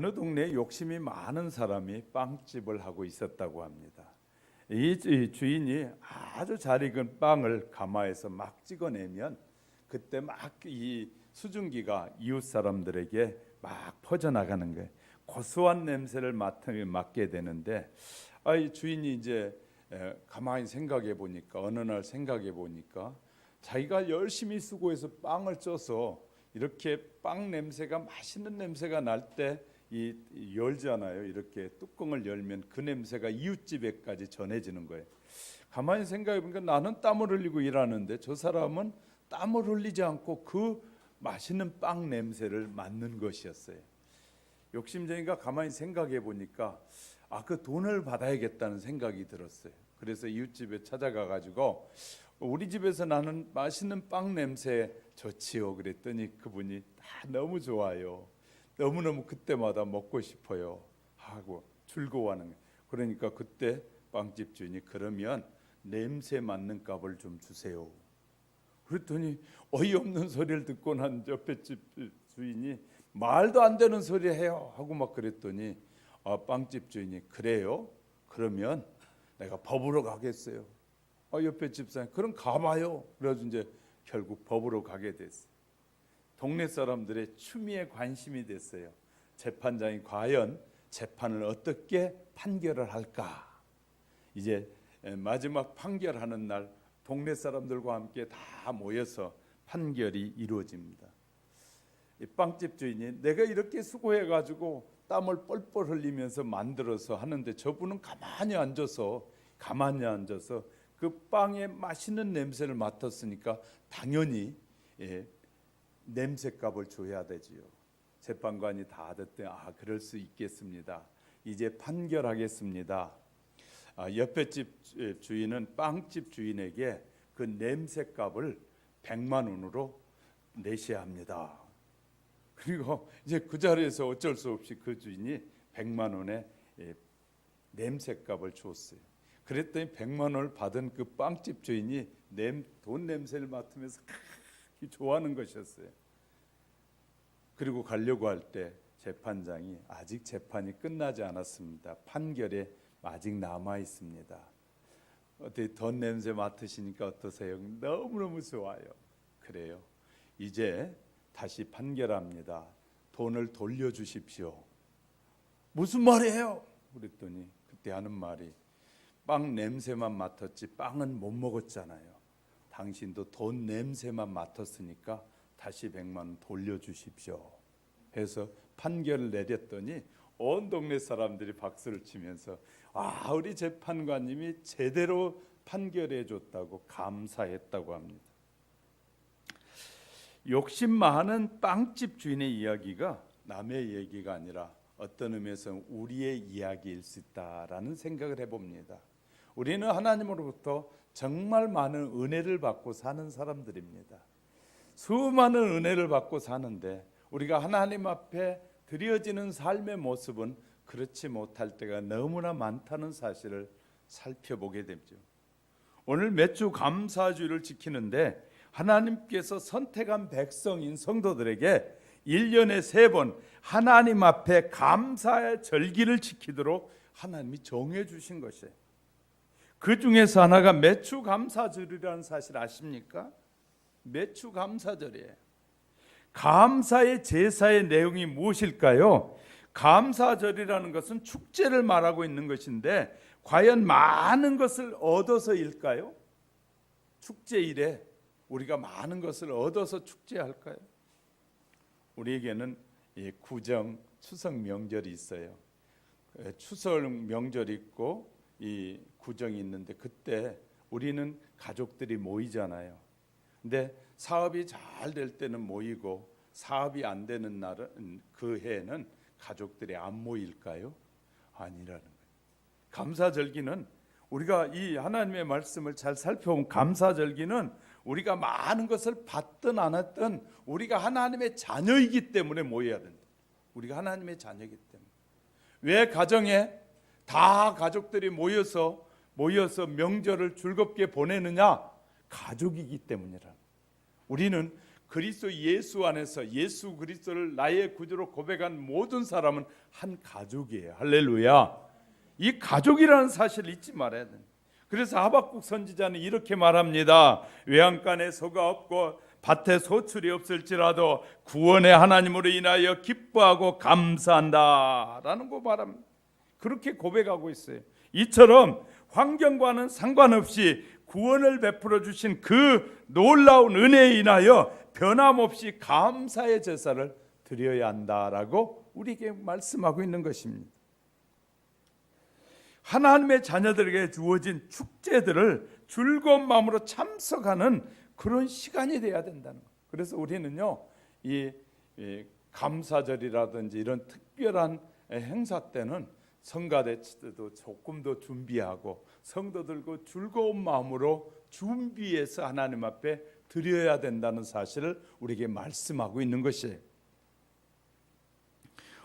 어느 동네에 욕심이 많은 사람이 빵집을 하고 있었다고 합니다. 이 주인이 아주 잘 익은 빵을 가마에서 막 찍어내면 그때 막 이 수증기가 이웃 사람들에게 막 퍼져나가는 거예요. 고소한 냄새를 맡게 되는데 이 주인이 이제 가만히 생각해 보니까 어느 날 생각해 보니까 자기가 열심히 수고해서 빵을 쪄서 이렇게 빵 냄새가 맛있는 냄새가 날 때 이 열잖아요. 이렇게 뚜껑을 열면 그 냄새가 이웃집에까지 전해지는 거예요. 가만히 생각해 보니까 나는 땀을 흘리고 일하는데 저 사람은 땀을 흘리지 않고 그 맛있는 빵 냄새를 맡는 것이었어요. 욕심쟁이가 가만히 생각해 보니까 그 돈을 받아야겠다는 생각이 들었어요. 그래서 이웃집에 찾아가 가지고 우리 집에서 나는 맛있는 빵 냄새 좋지요. 그랬더니 그분이 너무 좋아요. 너무너무 그때마다 먹고 싶어요 하고 즐거워하는 거예요. 그러니까 그때 빵집 주인이 그러면 냄새 맡는 값을 좀 주세요. 그랬더니 어이없는 소리를 듣고 난 옆에 집 주인이 말도 안 되는 소리 해요 하고 막 그랬더니 빵집 주인이 그래요? 그러면 내가 법으로 가겠어요. 옆에 집사님 그럼 가봐요. 그래서 이제 결국 법으로 가게 됐어요. 동네 사람들의 추미에 관심이 됐어요. 재판장이 과연 재판을 어떻게 판결을 할까? 이제 마지막 판결하는 날 동네 사람들과 함께 다 모여서 판결이 이루어집니다. 이 빵집 주인이 내가 이렇게 수고해가지고 땀을 뻘뻘 흘리면서 만들어서 하는데 저분은 가만히 앉아서 그 빵의 맛있는 냄새를 맡았으니까 당연히 냄새값을 줘야 되지요. 재판관이 다 듣더니 그럴 수 있겠습니다. 이제 판결하겠습니다. 옆에 집 주인은 빵집 주인에게 그 냄새값을 100만 원으로 내셔야 합니다. 그리고 이제 그 자리에서 어쩔 수 없이 그 주인이 100만 원의 냄새값을 줬어요. 그랬더니 100만 원을 받은 그 빵집 주인이 돈 냄새를 맡으면서 좋아하는 것이었어요. 그리고 가려고 할 때 재판장이 아직 재판이 끝나지 않았습니다. 판결에 아직 남아 있습니다. 어때 돈 냄새 맡으시니까 어떠세요? 너무너무 좋아요. 그래요. 이제 다시 판결합니다. 돈을 돌려주십시오. 무슨 말이에요? 그랬더니 그때 하는 말이 빵 냄새만 맡았지 빵은 못 먹었잖아요. 당신도 돈 냄새만 맡았으니까 다시 100만 원 돌려주십시오 해서 판결을 내렸더니 온 동네 사람들이 박수를 치면서 우리 재판관님이 제대로 판결해 줬다고 감사했다고 합니다. 욕심 많은 빵집 주인의 이야기가 남의 얘기가 아니라 어떤 의미에서 우리의 이야기일 수 있다라는 생각을 해봅니다. 우리는 하나님으로부터 정말 많은 은혜를 받고 사는 사람들입니다. 수많은 은혜를 받고 사는데 우리가 하나님 앞에 드려지는 삶의 모습은 그렇지 못할 때가 너무나 많다는 사실을 살펴보게 되죠. 오늘 몇 주 감사주일을 지키는데 하나님께서 선택한 백성인 성도들에게 1년에 3번 하나님 앞에 감사의 절기를 지키도록 하나님이 정해 주신 것이에요. 그 중에서 하나가 매추 감사절이라는 사실 아십니까? 매추 감사절이에요. 감사의 제사의 내용이 무엇일까요? 감사절이라는 것은 축제를 말하고 있는 것인데 과연 많은 것을 얻어서일까요? 축제일에 우리가 많은 것을 얻어서 축제할까요? 우리에게는 구정, 추석 명절이 있어요. 추석 명절이 있고 이 구정이 있는데 그때 우리는 가족들이 모이잖아요. 근데 사업이 잘 될 때는 모이고 사업이 안 되는 날은 그 해에는 가족들이 안 모일까요? 아니라는 거예요. 감사절기는 우리가 이 하나님의 말씀을 잘 살펴보면 감사절기는 우리가 많은 것을 받든 안 받든 우리가 하나님의 자녀이기 때문에 모여야 된다. 우리가 하나님의 자녀이기 때문에. 왜 가정에 다 가족들이 모여서 명절을 즐겁게 보내느냐? 가족이기 때문이라. 우리는 그리스도 예수 안에서 예수 그리스도를 나의 구주로 고백한 모든 사람은 한 가족이에요. 할렐루야. 이 가족이라는 사실을 잊지 말아야 됩니다. 그래서 하박국 선지자는 이렇게 말합니다. 외양간에 소가 없고 밭에 소출이 없을지라도 구원의 하나님으로 인하여 기뻐하고 감사한다라는 거 말합니다. 그렇게 고백하고 있어요. 이처럼 환경과는 상관없이 구원을 베풀어 주신 그 놀라운 은혜에 인하여 변함없이 감사의 제사를 드려야 한다라고 우리에게 말씀하고 있는 것입니다. 하나님의 자녀들에게 주어진 축제들을 즐거운 마음으로 참석하는 그런 시간이 돼야 된다는 거예요. 그래서 우리는요, 이 감사절이라든지 이런 특별한 행사 때는 성가대 때도 조금 더 준비하고 성도들과 즐거운 마음으로 준비해서 하나님 앞에 드려야 된다는 사실을 우리에게 말씀하고 있는 것이에요.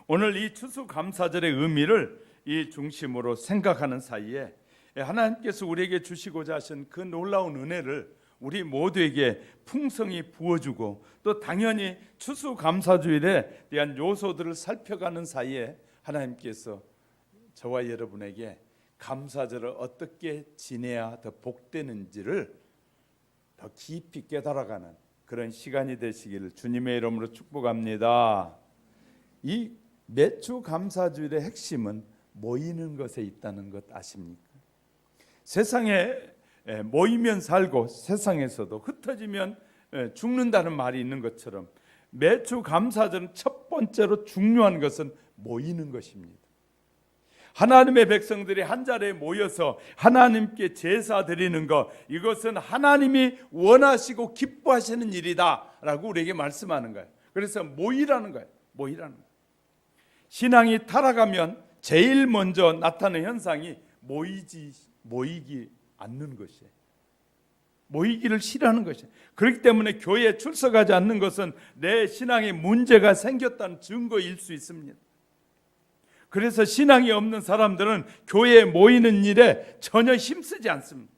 오늘 이 추수감사절의 의미를 이 중심으로 생각하는 사이에 하나님께서 우리에게 주시고자 하신 그 놀라운 은혜를 우리 모두에게 풍성히 부어주고 또 당연히 추수감사주일에 대한 요소들을 살펴가는 사이에 하나님께서 저와 여러분에게 감사절을 어떻게 지내야 더 복되는지를 더 깊이 깨달아가는 그런 시간이 되시기를 주님의 이름으로 축복합니다. 이 매주 감사주일의 핵심은 모이는 것에 있다는 것 아십니까? 세상에 모이면 살고 세상에서도 흩어지면 죽는다는 말이 있는 것처럼 매주 감사절은 첫 번째로 중요한 것은 모이는 것입니다. 하나님의 백성들이 한 자리에 모여서 하나님께 제사 드리는 것, 이것은 하나님이 원하시고 기뻐하시는 일이다라고 우리에게 말씀하는 거예요. 그래서 모이라는 거예요. 모이라는 거예요. 신앙이 타락하면 제일 먼저 나타나는 현상이 모이기 않는 것이에요. 모이기를 싫어하는 것이에요. 그렇기 때문에 교회에 출석하지 않는 것은 내 신앙에 문제가 생겼다는 증거일 수 있습니다. 그래서 신앙이 없는 사람들은 교회에 모이는 일에 전혀 힘쓰지 않습니다.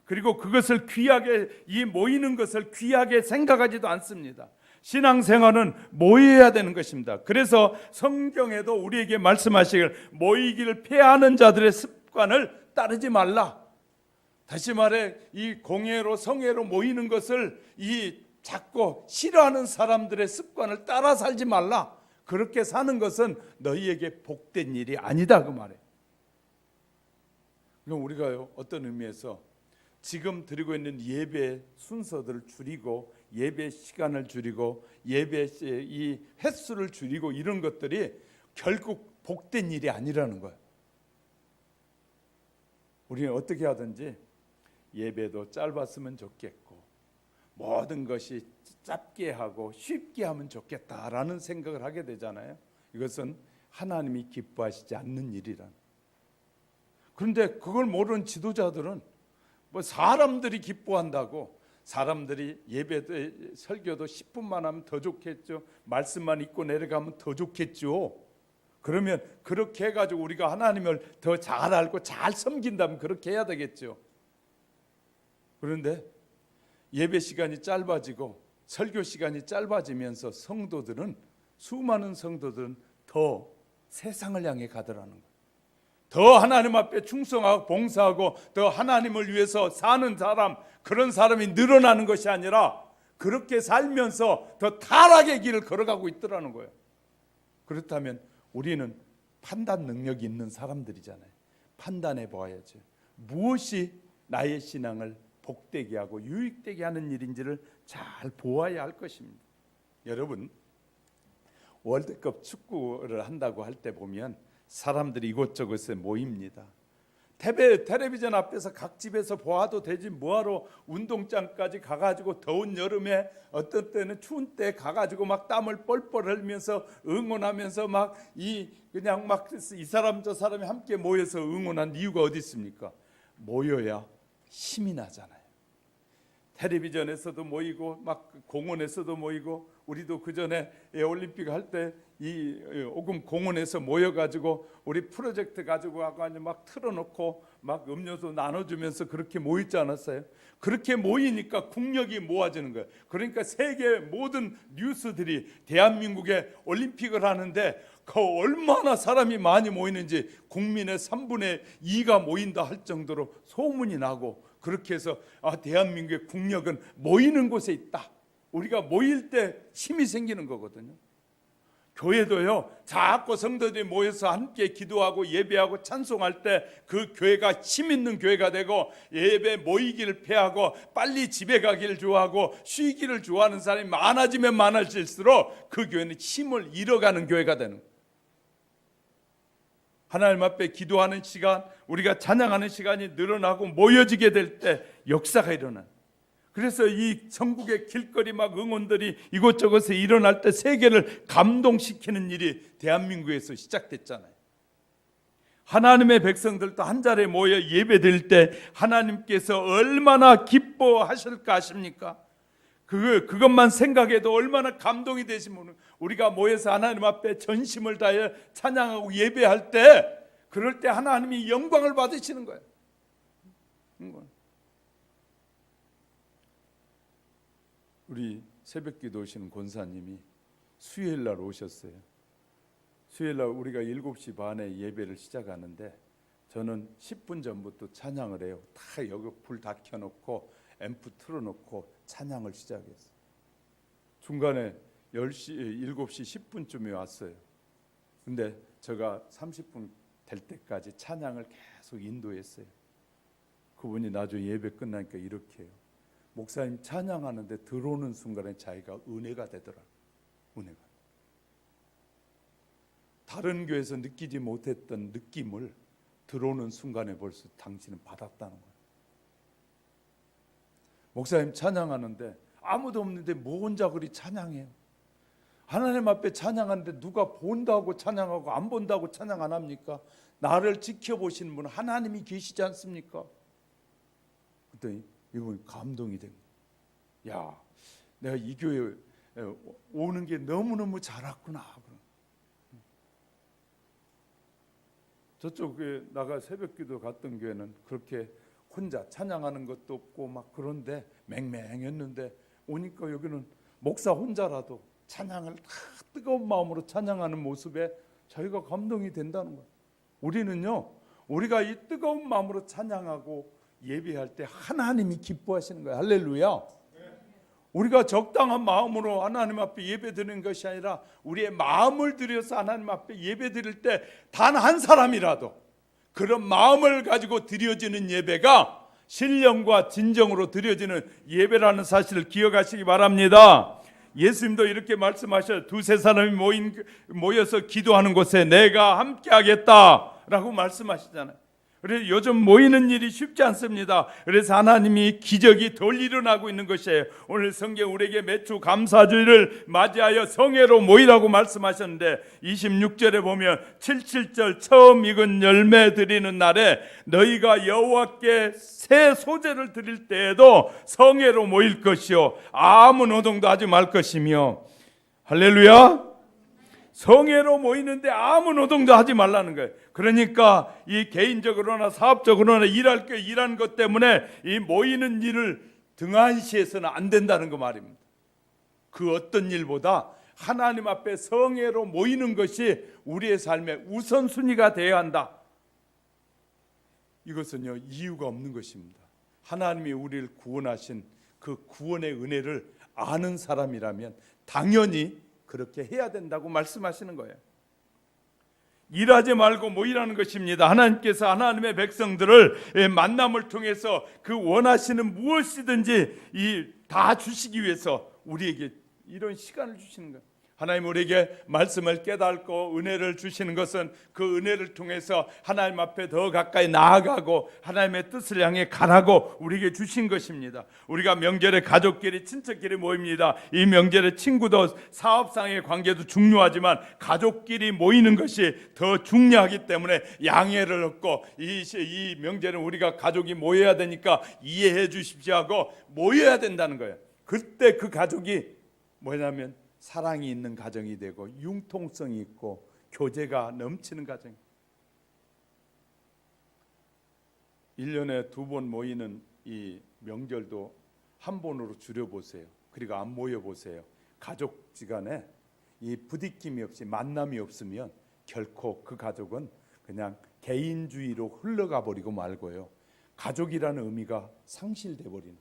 그리고 그것을 귀하게, 이 모이는 것을 귀하게 생각하지도 않습니다. 신앙생활은 모여야 되는 것입니다. 그래서 성경에도 우리에게 말씀하시길 모이기를 폐하는 자들의 습관을 따르지 말라. 다시 말해 이 공회로 성회로 모이는 것을 이 자꾸 싫어하는 사람들의 습관을 따라 살지 말라. 그렇게 사는 것은 너희에게 복된 일이 아니다 그 말이에요. 그럼 우리가요 어떤 의미에서 지금 드리고 있는 예배 순서들을 줄이고 예배 시간을 줄이고 예배 이 횟수를 줄이고 이런 것들이 결국 복된 일이 아니라는 거예요. 우리는 어떻게 하든지 예배도 짧았으면 좋겠고 모든 것이 짧게 하고 쉽게 하면 좋겠다라는 생각을 하게 되잖아요. 이것은 하나님이 기뻐하시지 않는 일이란. 그런데 그걸 모르는 지도자들은 뭐 사람들이 기뻐한다고 사람들이 예배도 설교도 10분만 하면 더 좋겠죠. 말씀만 읽고 내려가면 더 좋겠죠. 그러면 그렇게 해가지고 우리가 하나님을 더 잘 알고 잘 섬긴다면 그렇게 해야 되겠죠. 그런데 예배 시간이 짧아지고 설교 시간이 짧아지면서 수많은 성도들은 더 세상을 향해 가더라는 거예요. 더 하나님 앞에 충성하고 봉사하고 더 하나님을 위해서 사는 사람, 그런 사람이 늘어나는 것이 아니라 그렇게 살면서 더 타락의 길을 걸어가고 있더라는 거예요. 그렇다면 우리는 판단 능력이 있는 사람들이잖아요. 판단해 봐야죠. 무엇이 나의 신앙을 복되게 하고 유익되게 하는 일인지를 잘 보아야 할 것입니다. 여러분, 월드컵 축구를 한다고 할 때 보면 사람들이 이곳저곳에 모입니다. 텔레비전 앞에서 각 집에서 보아도 되지 뭐하러 운동장까지 가가지고 더운 여름에 어떤 때는 추운 때 가가지고 막 땀을 뻘뻘 흘리면서 응원하면서 그냥 이 사람 저 사람이 함께 모여서 응원한 이유가 어디 있습니까? 모여야 힘이 나잖아요. 텔레비전에서도 모이고 막 공원에서도 모이고 우리도 그 전에 올림픽 할 때 이 오금 공원에서 모여가지고 우리 프로젝트 가지고 막 틀어놓고 막 음료수 나눠주면서 그렇게 모이지 않았어요? 그렇게 모이니까 국력이 모아지는 거예요. 그러니까 세계 모든 뉴스들이 대한민국에 올림픽을 하는데 그 얼마나 사람이 많이 모이는지 국민의 3분의 2가 모인다 할 정도로 소문이 나고, 그렇게 해서 대한민국의 국력은 모이는 곳에 있다. 우리가 모일 때 힘이 생기는 거거든요. 교회도요, 자꾸 성도들이 모여서 함께 기도하고 예배하고 찬송할 때 그 교회가 힘 있는 교회가 되고, 예배 모이기를 패하고 빨리 집에 가기를 좋아하고 쉬기를 좋아하는 사람이 많아지면 많아질수록 그 교회는 힘을 잃어가는 교회가 되는 거예요. 하나님 앞에 기도하는 시간, 우리가 찬양하는 시간이 늘어나고 모여지게 될 때 역사가 일어나요. 그래서 이 전국의 길거리 막 응원들이 이곳저곳에 일어날 때 세계를 감동시키는 일이 대한민국에서 시작됐잖아요. 하나님의 백성들도 한 자리에 모여 예배드릴 때 하나님께서 얼마나 기뻐하실까 아십니까? 그것만 생각해도 얼마나 감동이 되시면, 우리가 모여서 하나님 앞에 전심을 다해 찬양하고 예배할 때, 그럴 때 하나님이 영광을 받으시는 거예요. 우리 새벽기도 오시는 권사님이 수요일날 오셨어요. 수요일날 우리가 7시 반에 예배를 시작하는데 저는 10분 전부터 찬양을 해요. 다 여기 불 다 켜놓고 앰프 틀어놓고 찬양을 시작했어요. 중간에 7시 10분쯤에 왔어요. 근데 제가 30분 될 때까지 찬양을 계속 인도했어요. 그분이 나중에 예배 끝나니까 이렇게 해요. 목사님 찬양하는데 들어오는 순간에 자기가 은혜가 되더라. 은혜가. 다른 교회에서 느끼지 못했던 느낌을 들어오는 순간에 벌써 당신은 받았다는 거예요. 목사님 찬양하는데 아무도 없는데 뭐 혼자 그리 찬양해요? 하나님 앞에 찬양하는데 누가 본다고 찬양하고 안 본다고 찬양 안 합니까? 나를 지켜보시는 분 하나님이 계시지 않습니까? 그랬더니 이분 감동이 된 거예요. 야, 내가 이 교회에 오는 게 너무너무 잘 왔구나. 저쪽에 나가 새벽기도 갔던 교회는 그렇게 혼자 찬양하는 것도 없고 막 그런데 맹맹했는데, 오니까 여기는 목사 혼자라도 찬양을 다 뜨거운 마음으로 찬양하는 모습에 저희가 감동이 된다는 거예요. 우리는요, 우리가 이 뜨거운 마음으로 찬양하고 예배할 때 하나님이 기뻐하시는 거예요. 할렐루야. 우리가 적당한 마음으로 하나님 앞에 예배드리는 것이 아니라 우리의 마음을 들여서 하나님 앞에 예배드릴 때 단 한 사람이라도 그런 마음을 가지고 드려지는 예배가 신령과 진정으로 드려지는 예배라는 사실을 기억하시기 바랍니다. 예수님도 이렇게 말씀하셔요. 두세 사람이 모여서 기도하는 곳에 내가 함께 하겠다라고 말씀하시잖아요. 그래서 요즘 모이는 일이 쉽지 않습니다. 그래서 하나님이 기적이 덜 일어나고 있는 것이에요. 오늘 성경 우리에게 매주 감사주일을 맞이하여 성회로 모이라고 말씀하셨는데 26절에 보면 77절 처음 익은 열매 드리는 날에 너희가 여호와께 새 소재를 드릴 때에도 성회로 모일 것이요 아무 노동도 하지 말 것이며. 할렐루야. 성회로 모이는데 아무 노동도 하지 말라는 거예요. 그러니까 이 개인적으로나 사업적으로나 일한 것 때문에 이 모이는 일을 등한시해서는 안 된다는 거 말입니다. 그 어떤 일보다 하나님 앞에 성회로 모이는 것이 우리의 삶의 우선순위가 되어야 한다. 이것은요, 이유가 없는 것입니다. 하나님이 우리를 구원하신 그 구원의 은혜를 아는 사람이라면 당연히 그렇게 해야 된다고 말씀하시는 거예요. 일하지 말고 모이라는 것입니다. 하나님께서 하나님의 백성들을 만남을 통해서 그 원하시는 무엇이든지 다 주시기 위해서 우리에게 이런 시간을 주시는 거예요. 하나님 우리에게 말씀을 깨닫고 은혜를 주시는 것은 그 은혜를 통해서 하나님 앞에 더 가까이 나아가고 하나님의 뜻을 향해 가라고 우리에게 주신 것입니다. 우리가 명절에 가족끼리 친척끼리 모입니다. 이 명절에 친구도 사업상의 관계도 중요하지만 가족끼리 모이는 것이 더 중요하기 때문에 양해를 얻고 이 명절은 우리가 가족이 모여야 되니까 이해해 주십시오 하고 모여야 된다는 거예요. 그때 그 가족이 뭐냐면 사랑이 있는 가정이 되고 융통성이 있고 교제가 넘치는 가정. 1년에 2번 모이는 이 명절도 한 번으로 줄여보세요. 그리고 안 모여보세요. 가족지간에 이 부딪힘이 없이 만남이 없으면 결코 그 가족은 그냥 개인주의로 흘러가 버리고 말고요, 가족이라는 의미가 상실돼 버리는.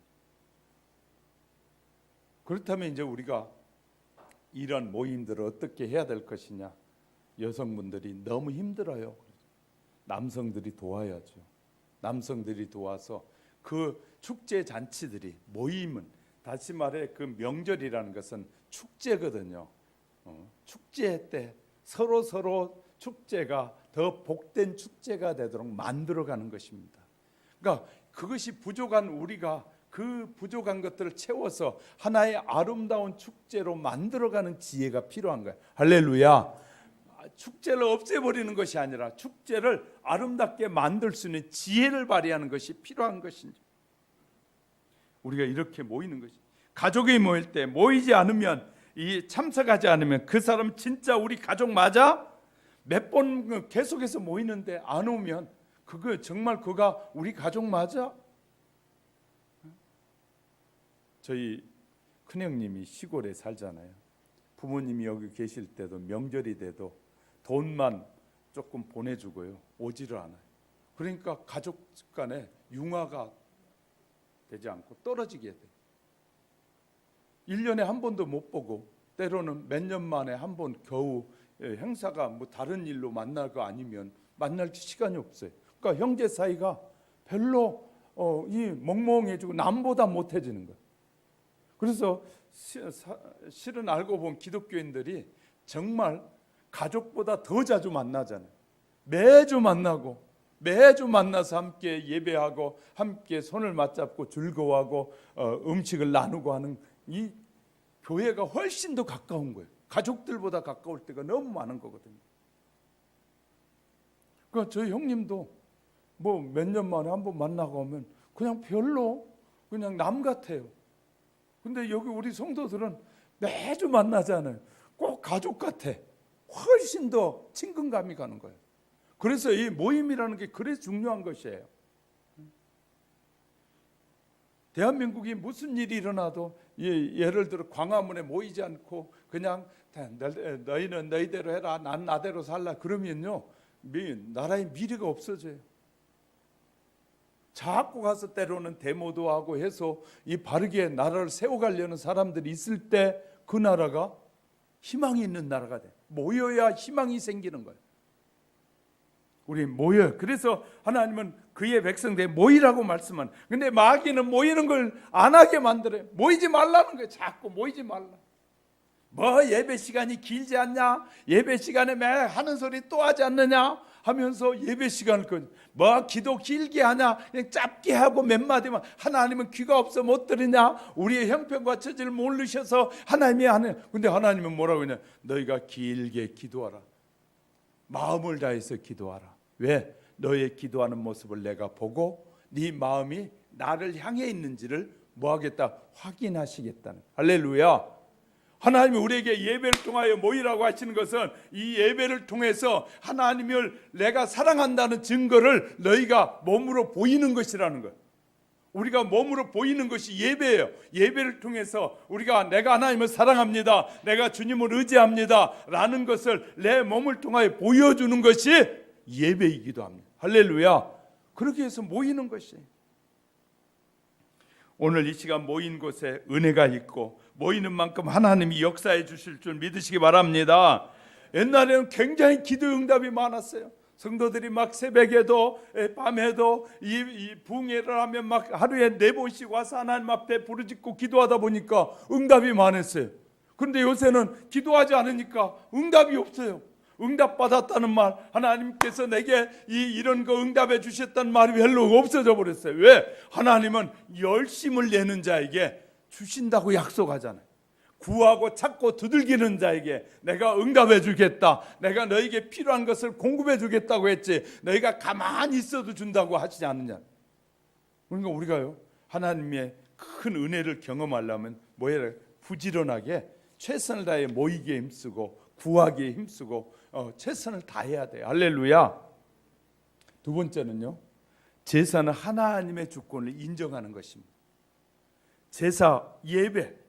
그렇다면 이제 우리가 이런 모임들을 어떻게 해야 될 것이냐. 여성분들이 너무 힘들어요. 남성들이 도와야죠. 남성들이 도와서 그 축제 잔치들이, 모임은 다시 말해 그 명절이라는 것은 축제거든요. 축제 때 서로 축제가 더 복된 축제가 되도록 만들어가는 것입니다. 그러니까 그것이 부족한 우리가 그 부족한 것들을 채워서 하나의 아름다운 축제로 만들어가는 지혜가 필요한 거예요. 할렐루야. 축제를 없애버리는 것이 아니라 축제를 아름답게 만들 수 있는 지혜를 발휘하는 것이 필요한 것인지, 우리가 이렇게 모이는 것이, 가족이 모일 때 모이지 않으면, 이 참석하지 않으면 그 사람 진짜 우리 가족 맞아? 몇 번 계속해서 모이는데 안 오면 그거 정말 그가 우리 가족 맞아? 저희 큰형님이 시골에 살잖아요. 부모님이 여기 계실 때도 명절이 돼도 돈만 조금 보내주고요, 오지를 않아요. 그러니까 가족 간에 융화가 되지 않고 떨어지게 돼요. 1년에 한 번도 못 보고 때로는 몇 년 만에 한 번 겨우 행사가 뭐 다른 일로 만날 거 아니면 만날 시간이 없어요. 그러니까 형제 사이가 별로 이 멍멍해지고 남보다 못해지는 거예요. 그래서 실은 알고 보면 기독교인들이 정말 가족보다 더 자주 만나잖아요. 매주 만나고 매주 만나서 함께 예배하고 함께 손을 맞잡고 즐거워하고 음식을 나누고 하는 이 교회가 훨씬 더 가까운 거예요. 가족들보다 가까울 때가 너무 많은 거거든요. 그러니까 저희 형님도 뭐 몇 년 만에 한 번 만나고 오면 그냥 별로 그냥 남 같아요. 근데 여기 우리 성도들은 매주 만나잖아요. 꼭 가족 같아. 훨씬 더 친근감이 가는 거예요. 그래서 이 모임이라는 게 그래 중요한 것이에요. 대한민국이 무슨 일이 일어나도 예를 들어 광화문에 모이지 않고 그냥 너희는 너희대로 해라, 난 나대로 살라 그러면요, 나라의 미래가 없어져요. 자꾸 가서 때로는 데모도 하고 해서 이 바르게 나라를 세워가려는 사람들이 있을 때 그 나라가 희망이 있는 나라가 돼. 모여야 희망이 생기는 거예요. 우리 모여. 그래서 하나님은 그의 백성들에 모이라고 말씀한. 근데 마귀는 모이는 걸 안 하게 만들어요. 모이지 말라는 거예요. 자꾸 모이지 말라. 뭐 예배 시간이 길지 않냐? 예배 시간에 매 하는 소리 또 하지 않느냐? 하면서 예배 시간을 뭐 기도 길게 하냐? 그냥 짧게 하고 몇 마디만. 하나님은 귀가 없어 못 들으냐? 우리의 형편과 처지를 모르셔서 하나님이 하는. 근데 하나님은 뭐라고 하냐? 너희가 길게 기도하라. 마음을 다해서 기도하라. 왜? 너의 기도하는 모습을 내가 보고 네 마음이 나를 향해 있는지를 뭐 하겠다? 확인하시겠다는. 할렐루야. 하나님이 우리에게 예배를 통하여 모이라고 하시는 것은 이 예배를 통해서 하나님을 내가 사랑한다는 증거를 너희가 몸으로 보이는 것이라는 것. 우리가 몸으로 보이는 것이 예배예요. 예배를 통해서 우리가 내가 하나님을 사랑합니다, 내가 주님을 의지합니다 라는 것을 내 몸을 통하여 보여주는 것이 예배이기도 합니다. 할렐루야. 그렇게 해서 모이는 것이, 오늘 이 시간 모인 곳에 은혜가 있고 모이는 만큼 하나님이 역사해 주실 줄 믿으시기 바랍니다. 옛날에는 굉장히 기도 응답이 많았어요. 성도들이 막 새벽에도 밤에도 이 부흥회를 하면 막 하루에 4번씩 와서 하나님 앞에 부르짖고 기도하다 보니까 응답이 많았어요. 그런데 요새는 기도하지 않으니까 응답이 없어요. 응답받았다는 말, 하나님께서 내게 이런 거 응답해 주셨다는 말이 별로 없어져 버렸어요. 왜? 하나님은 열심을 내는 자에게 주신다고 약속하잖아요. 구하고 찾고 두들기는 자에게 내가 응답해 주겠다, 내가 너에게 필요한 것을 공급해 주겠다고 했지 너희가 가만히 있어도 준다고 하시지 않느냐. 그러니까 우리가요, 하나님의 큰 은혜를 경험하려면 뭐예요? 부지런하게 최선을 다해 모이기에 힘쓰고 구하기에 힘쓰고 최선을 다해야 돼요. 할렐루야. 두 번째는요, 제사는 하나님의 주권을 인정하는 것입니다. 제사, 예배,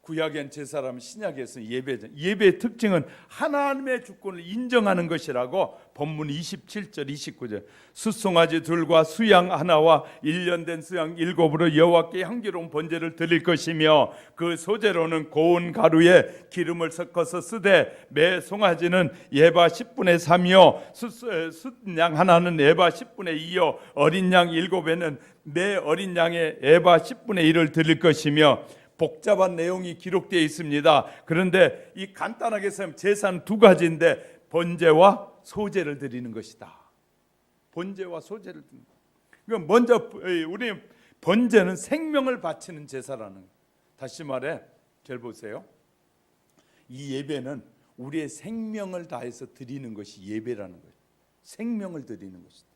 구약엔 제사라면 신약에서는 예배죠. 예배의 특징은 하나님의 주권을 인정하는 것이라고 본문 27절 29절 숫송아지 둘과 수양 하나와 1년 된 수양 7으로 여호와께 향기로운 번제를 드릴 것이며 그 소재로는 고운 가루에 기름을 섞어서 쓰되 매 송아지는 에바 10분의 3이요 숫양 하나는 에바 10분의 2요 어린 양 7에는 매 어린 양의 에바 10분의 1을 드릴 것이며 복잡한 내용이 기록되어 있습니다. 그런데 이 간단하게 쓰면 제사는 두 가지인데 번제와 소제를 드리는 것이다. 번제와 소제를 드리는 것. 그러니까 먼저 우리 번제는 생명을 바치는 제사라는 거예요. 다시 말해, 잘 보세요. 이 예배는 우리의 생명을 다해서 드리는 것이 예배라는 거예요. 생명을 드리는 것이다.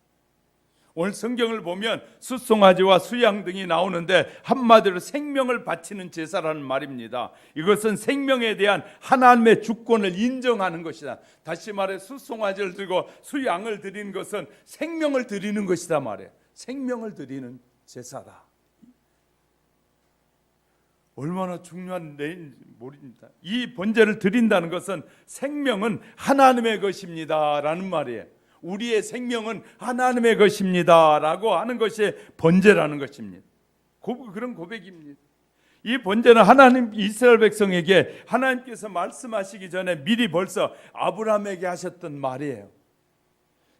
오늘 성경을 보면 숫송아지와 수양 등이 나오는데 한마디로 생명을 바치는 제사라는 말입니다. 이것은 생명에 대한 하나님의 주권을 인정하는 것이다. 다시 말해 숫송아지를 들고 수양을 드리는 것은 생명을 드리는 것이다 말이에요. 생명을 드리는 제사다. 얼마나 중요한 내인지 모릅니다. 이 번제를 드린다는 것은 생명은 하나님의 것입니다 라는 말이에요. 우리의 생명은 하나님의 것입니다 라고 하는 것이 번제라는 것입니다. 그런 고백입니다. 이 번제는 하나님 이스라엘 백성에게 하나님께서 말씀하시기 전에 미리 벌써 아브라함에게 하셨던 말이에요.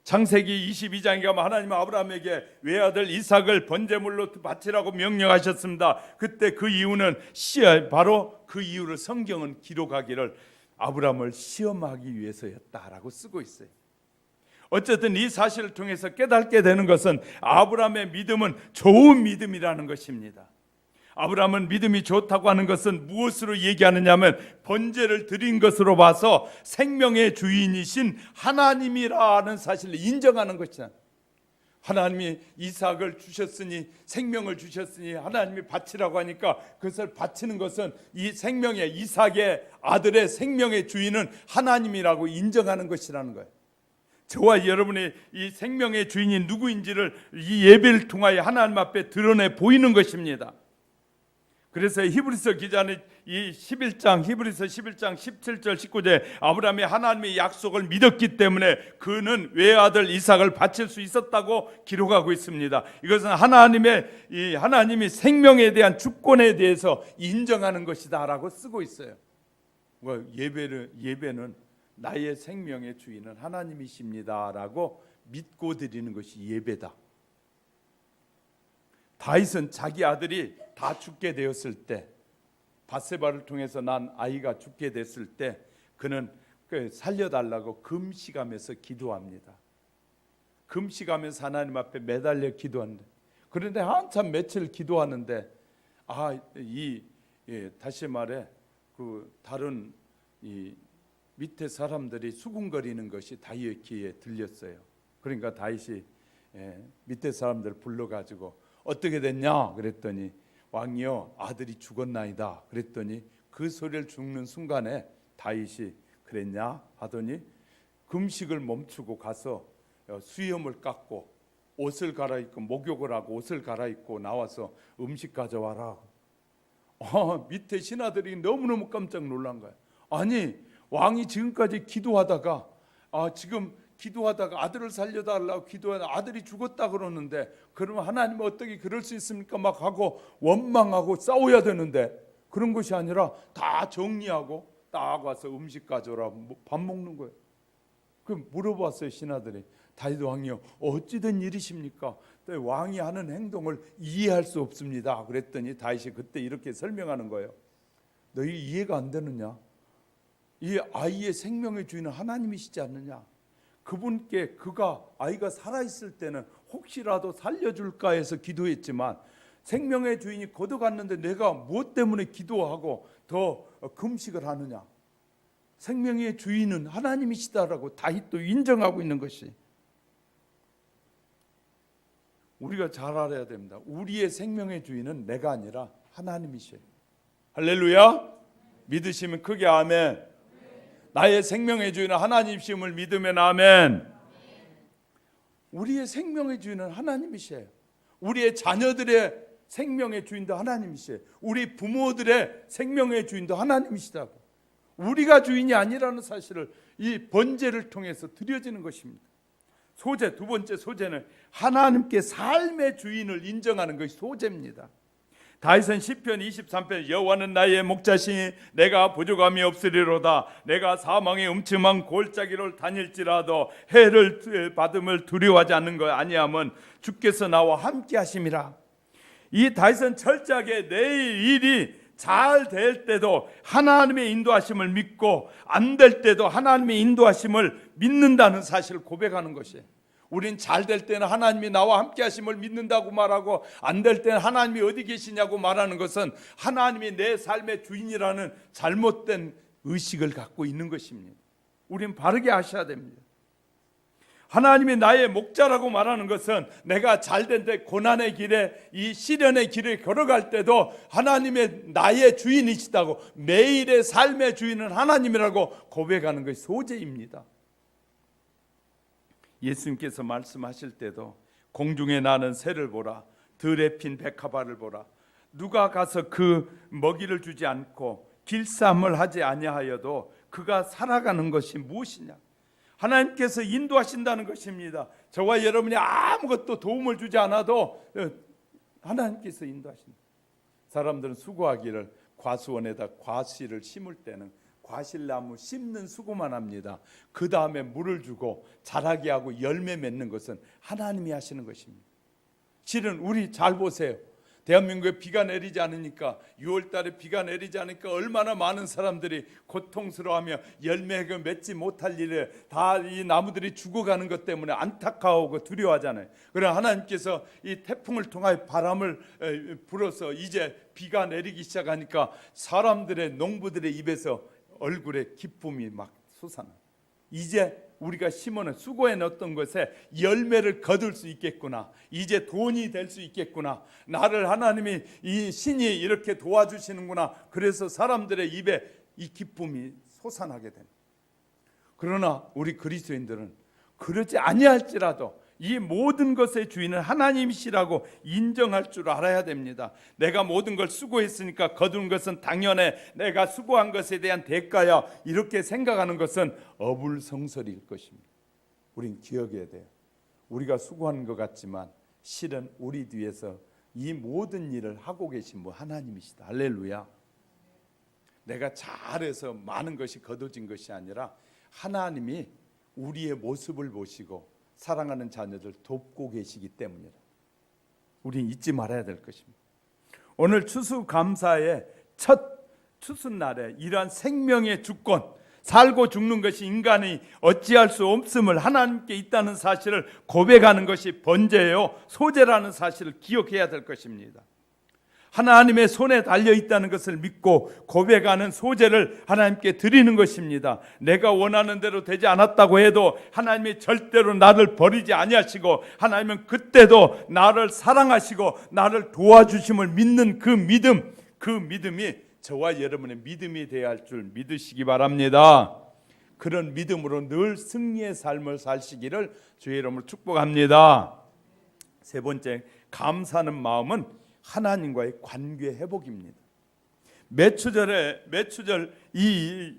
창세기 22장에 가면 하나님은 아브라함에게 외아들 이삭을 번제물로 바치라고 명령하셨습니다. 그때 그 이유는 바로 그 이유를 성경은 기록하기를 아브라함을 시험하기 위해서였다라고 쓰고 있어요. 어쨌든 이 사실을 통해서 깨닫게 되는 것은 아브라함의 믿음은 좋은 믿음이라는 것입니다. 아브라함은 믿음이 좋다고 하는 것은 무엇으로 얘기하느냐면 번제를 드린 것으로 봐서 생명의 주인이신 하나님이라는 사실을 인정하는 것이잖아요. 하나님이 이삭을 주셨으니 생명을 주셨으니 하나님이 바치라고 하니까 그것을 바치는 것은 이 생명의 이삭의 아들의 생명의 주인은 하나님이라고 인정하는 것이라는 거예요. 저와 여러분의 이 생명의 주인이 누구인지를 이 예배를 통하여 하나님 앞에 드러내 보이는 것입니다. 그래서 히브리서 기자는 이 히브리서 11장 17절 19절에 아브라함이 하나님의 약속을 믿었기 때문에 그는 외아들 이삭을 바칠 수 있었다고 기록하고 있습니다. 이것은 하나님이 생명에 대한 주권에 대해서 인정하는 것이다라고 쓰고 있어요. 예배는 나의 생명의 주인은 하나님이십니다라고 믿고 드리는 것이 예배다. 다윗은 자기 아들이 다 죽게 되었을 때, 밧세바를 통해서 난 아이가 죽게 됐을 때 그는 살려달라고 금식하면서 기도합니다. 금식하면서 하나님 앞에 매달려 기도하는데, 그런데 한참 며칠 기도하는데 다시 말해 다른 밑에 사람들이 수군거리는 것이 다윗의 귀에 들렸어요. 그러니까 다윗이 밑에 사람들 불러가지고 어떻게 됐냐 그랬더니 왕이여 아들이 죽었나이다 그랬더니 그 소리를 듣는 순간에 다윗이 그랬냐 하더니 금식을 멈추고 가서 수염을 깎고 옷을 갈아입고 목욕을 하고 옷을 갈아입고 나와서 음식 가져와라. 밑에 신하들이 너무너무 깜짝 놀란 거야. 아니 왕이 지금까지 기도하다가 아들을 살려달라고 기도하다 아들이 죽었다 그러는데 그러면 하나님은 어떻게 그럴 수 있습니까? 막 하고 원망하고 싸워야 되는데 그런 것이 아니라 다 정리하고 딱 와서 음식 가져오라 밥 먹는 거예요. 그 물어봤어요 신하들이. 다윗 왕이요 어찌된 일이십니까? 왕이 하는 행동을 이해할 수 없습니다. 그랬더니 다윗이 그때 이렇게 설명하는 거예요. 너희 이해가 안 되느냐? 이 아이의 생명의 주인은 하나님이시지 않느냐? 그분께 아이가 살아있을 때는 혹시라도 살려줄까 해서 기도했지만 생명의 주인이 거둬갔는데 내가 무엇 때문에 기도하고 더 금식을 하느냐? 생명의 주인은 하나님이시다라고 다윗도 인정하고 있는 것이 우리가 잘 알아야 됩니다. 우리의 생명의 주인은 내가 아니라 하나님이셔요. 할렐루야. 믿으시면 크게 아멘. 나의 생명의 주인은 하나님이심을 믿으면 아멘. 우리의 생명의 주인은 하나님이세요. 우리의 자녀들의 생명의 주인도 하나님이세요. 우리 부모들의 생명의 주인도 하나님이시다고. 우리가 주인이 아니라는 사실을 이 번제를 통해서 드려지는 것입니다. 소제, 두 번째 소제는 하나님께 삶의 주인을 인정하는 것이 소제입니다. 다윗은 시편 23편 여호와는 나의 목자시니 내가 부족함이 없으리로다. 내가 사망의 음침한 골짜기를 다닐지라도 해를 받음을 두려워하지 않는 것 아니하면 주께서 나와 함께 하심이라. 이 다윗은 철저하게 내 일이 잘 될 때도 하나님의 인도하심을 믿고 안 될 때도 하나님의 인도하심을 믿는다는 사실을 고백하는 것이에요. 우린 잘 될 때는 하나님이 나와 함께 하심을 믿는다고 말하고 안 될 때는 하나님이 어디 계시냐고 말하는 것은 하나님이 내 삶의 주인이라는 잘못된 의식을 갖고 있는 것입니다. 우린 바르게 하셔야 됩니다. 하나님이 나의 목자라고 말하는 것은 내가 잘된 데 고난의 길에 이 시련의 길을 걸어갈 때도 하나님의 나의 주인이시다고, 매일의 삶의 주인은 하나님이라고 고백하는 것이 소제입니다. 예수님께서 말씀하실 때도 공중에 나는 새를 보라, 들에 핀 백합화를 보라. 누가 가서 그 먹이를 주지 않고 길쌈을 하지 아니하여도 그가 살아가는 것이 무엇이냐? 하나님께서 인도하신다는 것입니다. 저와 여러분이 아무것도 도움을 주지 않아도 하나님께서 인도하신다. 사람들은 수고하기를 과수원에다 과실을 심을 때는 과실나무 심는 수고만 합니다. 그 다음에 물을 주고 자라게 하고 열매 맺는 것은 하나님이 하시는 것입니다. 실은 우리 잘 보세요. 대한민국에 비가 내리지 않으니까, 6월 달에 비가 내리지 않으니까 얼마나 많은 사람들이 고통스러워하며 열매가 맺지 못할 일에 다 이 나무들이 죽어가는 것 때문에 안타까워하고 두려워하잖아요. 그러나 하나님께서 이 태풍을 통하여 바람을 불어서 이제 비가 내리기 시작하니까 사람들의, 농부들의 입에서 얼굴에 기쁨이 막 솟아나요. 이제 우리가 심어놓은 수고해 넣었던 것에 열매를 거둘 수 있겠구나. 이제 돈이 될 수 있겠구나. 나를 하나님이, 이 신이 이렇게 도와주시는구나. 그래서 사람들의 입에 이 기쁨이 솟아나게 됩니다. 그러나 우리 그리스도인들은 그러지 아니할지라도 이 모든 것의 주인은 하나님이시라고 인정할 줄 알아야 됩니다. 내가 모든 걸 수고했으니까 거둔 것은 당연해, 내가 수고한 것에 대한 대가야, 이렇게 생각하는 것은 어불성설일 것입니다. 우린 기억해야 돼요. 우리가 수고한 것 같지만 실은 우리 뒤에서 이 모든 일을 하고 계신 분 하나님이시다. 할렐루야. 내가 잘해서 많은 것이 거둬진 것이 아니라 하나님이 우리의 모습을 보시고 사랑하는 자녀들 돕고 계시기 때문이라. 우린 잊지 말아야 될 것입니다. 오늘 추수감사의 첫 추수날에 이러한 생명의 주권, 살고 죽는 것이 인간이 어찌할 수 없음을 하나님께 있다는 사실을 고백하는 것이 번제요 소제라는 사실을 기억해야 될 것입니다. 하나님의 손에 달려 있다는 것을 믿고 고백하는 소제를 하나님께 드리는 것입니다. 내가 원하는 대로 되지 않았다고 해도 하나님이 절대로 나를 버리지 아니하시고, 하나님은 그때도 나를 사랑하시고 나를 도와주심을 믿는 그 믿음이 저와 여러분의 믿음이 되어야 할 줄 믿으시기 바랍니다. 그런 믿음으로 늘 승리의 삶을 사시기를 주의 이름으로 축복합니다. 세 번째, 감사하는 마음은 하나님과의 관계 회복입니다. 매추절 이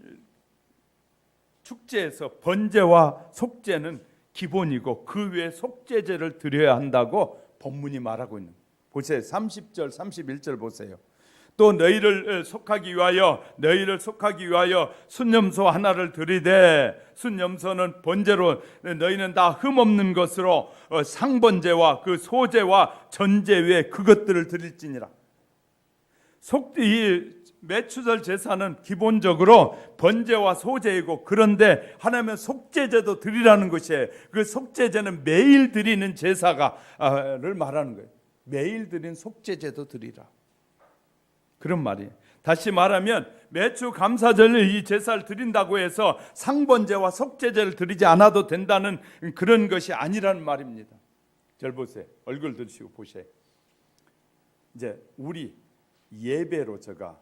축제에서 번제와 속제는 기본이고 그 외에 속죄제를 드려야 한다고 본문이 말하고 있는. 보세요. 30절 31절 보세요. 또 너희를 속하기 위하여 순염소 하나를 드리되, 순염소는 번제로 너희는 다 흠없는 것으로 상번제와 그 소제와 전제 외에 그것들을 드릴지니라. 이 매추절 제사는 기본적으로 번제와 소제이고, 그런데 하나님은 속죄제도 드리라는 것이에요. 그 속죄제는 매일 드리는 제사를 말하는 거예요. 매일 드리는 속죄제도 드리라, 그런 말이에요. 다시 말하면 매주 감사절 이 제사를 드린다고 해서 상번제와 속죄제를 드리지 않아도 된다는 그런 것이 아니라는 말입니다. 절 보세요. 얼굴 들으시고 보세요. 이제 우리 예배로 제가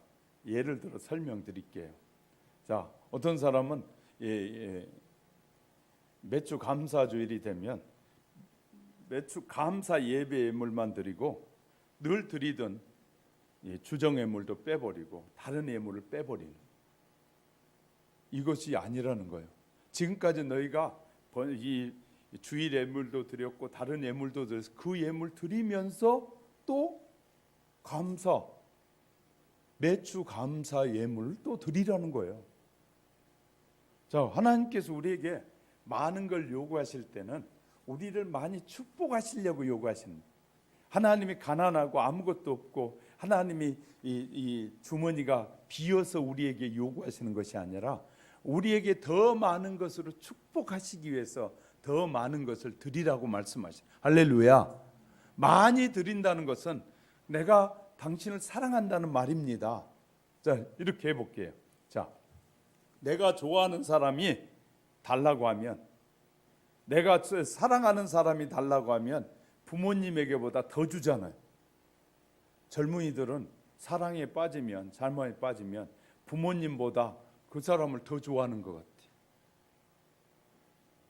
예를 들어 설명드릴게요. 자, 어떤 사람은 매주 감사주일이 되면 매주 감사 예배 예물만 드리고 늘 드리던 주정 예물도 빼버리고 다른 예물을 빼버리는, 이것이 아니라는 거예요. 지금까지 너희가 이 주일 예물도 드렸고 다른 예물도 드려서 그 예물 드리면서 또 감사, 매주 감사 예물을 또 드리라는 거예요. 자, 하나님께서 우리에게 많은 걸 요구하실 때는 우리를 많이 축복하시려고 요구하십니다. 하나님이 가난하고 아무것도 없고 하나님이 이 주머니가 비어서 우리에게 요구하시는 것이 아니라 우리에게 더 많은 것으로 축복하시기 위해서 더 많은 것을 드리라고 말씀하시죠. 할렐루야. 많이 드린다는 것은 내가 당신을 사랑한다는 말입니다. 자, 이렇게 해볼게요. 자, 내가 좋아하는 사람이 달라고 하면, 내가 사랑하는 사람이 달라고 하면 부모님에게보다 더 주잖아요. 젊은이들은 사랑에 빠지면, 잘못에 빠지면 부모님보다 그 사람을 더 좋아하는 것 같아요.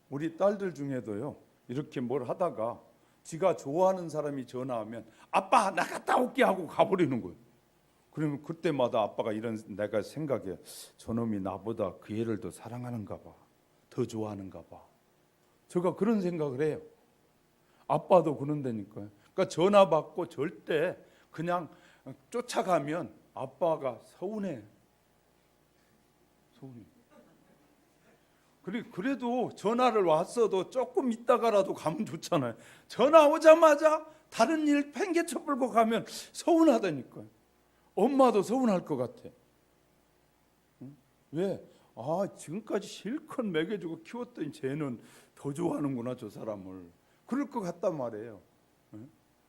우리 딸들 중에도요, 이렇게 뭘 하다가 지가 좋아하는 사람이 전화하면 아빠 나 갔다 올게 하고 가버리는 거예요. 그러면 그때마다 아빠가 이런, 내가 생각해, 저놈이 나보다 그 애를 더 사랑하는가 봐, 더 좋아하는가 봐. 제가 그런 생각을 해요. 아빠도 그런다니까요. 그러니까 전화 받고 절대 그냥 쫓아가면 아빠가 서운해. 그래도 전화를 왔어도 조금 있다가라도 가면 좋잖아요. 전화 오자마자 다른 일 팽개쳐 불고 가면 서운하다니까요. 엄마도 서운할 것 같아. 왜? 지금까지 실컷 먹여주고 키웠더니 쟤는 더 좋아하는구나, 저 사람을. 그럴 것 같단 말이에요.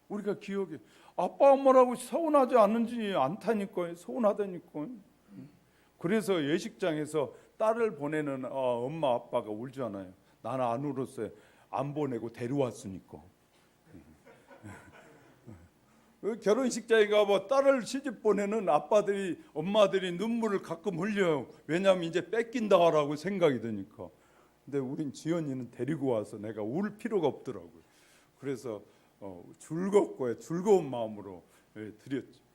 우리가 기억에 아빠 엄마라고 서운하지 않다니까요. 서운하다니까요. 그래서 예식장에서 딸을 보내는 엄마 아빠가 울잖아요. 나는 안 울었어요. 안 보내고 데려왔으니까. 결혼식장에 가봐 딸을 시집 보내는 아빠들이, 엄마들이 눈물을 가끔 흘려요. 왜냐하면 이제 뺏긴다라고 생각이 드니까. 근데 우린 지연이는 데리고 와서 내가 울 필요가 없더라고요. 그래서 즐거운 마음으로 드렸죠.